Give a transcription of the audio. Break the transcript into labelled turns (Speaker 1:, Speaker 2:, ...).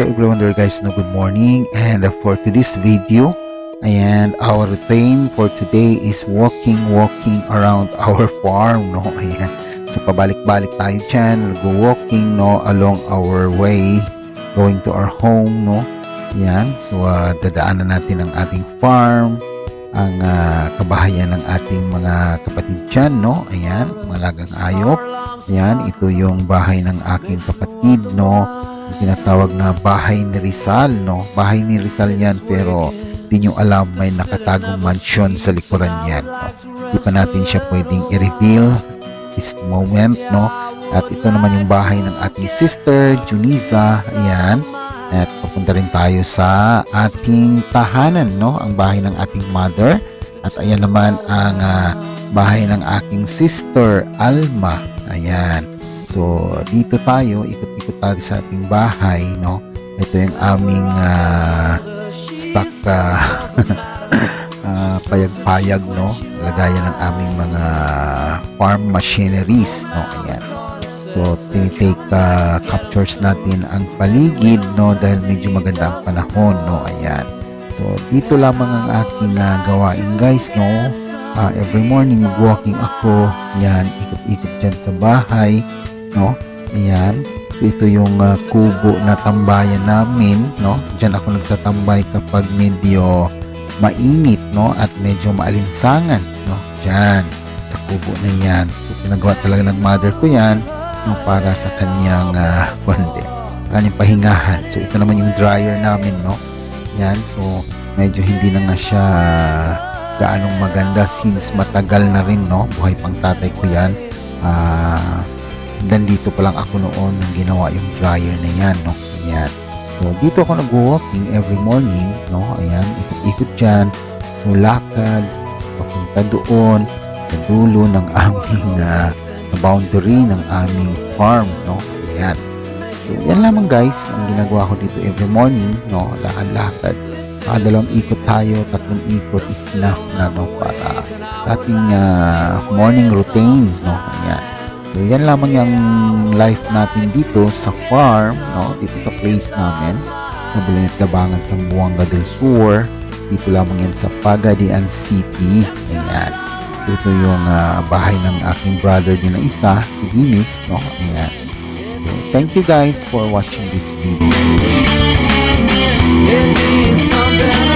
Speaker 1: Hello everyone there guys, no, good morning. And for today's video, and our routine for today is walking around our farm, no. Ayan. So pabalik-balik tayo dyan, walking, no, along our way going to our home, no. Ayan. So dadaanan natin ang ating farm, ang kabahayan ng ating mga kapatid dyan, no. Ayan, malagang ayop. Ayan, ito yung bahay ng aking kapatid, no. Tinatawag na bahay ni Rizal, no. Bahay ni Rizal yan, pero di nyo alam may nakatagong mansion sa likuran yan, no? Di pa natin siya pwedeng i-reveal this moment, no. At ito naman yung bahay ng ating sister Juniza. Ayan, at papunta rin tayo sa ating tahanan, no, ang bahay ng ating mother. At ayan naman ang bahay ng aking sister Alma. Ayan, so dito tayo, ikot-ikot tayo sa ating bahay, no. Ito yung aming stock payag-payag, no, lagayan ng aming mga farm machineries, no. Ayan, so tinitake captures natin ang paligid, no, dahil medyo maganda ang panahon, no. Ayan, so dito lamang ang aking gawain guys, no. Every morning walking ako, yan, ikot-ikot dyan sa bahay, no. Ayan, so ito yung kubo na tambayan namin, no. Dyan ako nagtatambay kapag medyo mainit, no, at medyo maalinsangan, no. Dyan sa kubo na yan, so pinagawa talaga ng mother ko yan, no, para sa kanyang sa kanyang pahingahan. So ito naman yung dryer namin, no. Yan, so medyo hindi na nga siya gaanong maganda since matagal na rin, no, buhay pang tatay ko yan. Nandito pa lang ako noon nung ginawa yung dryer na yan, no. Ayan, so dito ako nag-walking every morning, no. Ayan, ikot-ikot dyan, so lakad papunta doon sa dulo ng aming boundary ng aming farm, no. Ayan, so yan lamang guys ang ginagawa ko dito every morning, no. Lakad-lakad, dalawang ikot tayo, tatlong ikot is enough na, no, para sa ating morning routines, no. Ayan, so yan lamang yung life natin dito sa farm, no, dito sa place namin sa Bulina't Labangan, sa Buanga del Sur. Dito lamang yan sa Pagadian City. Ayan, so ito yung bahay ng aking brother din na isa, si Dennis, no. Ayan, so thank you guys for watching this video.
Speaker 2: It means something.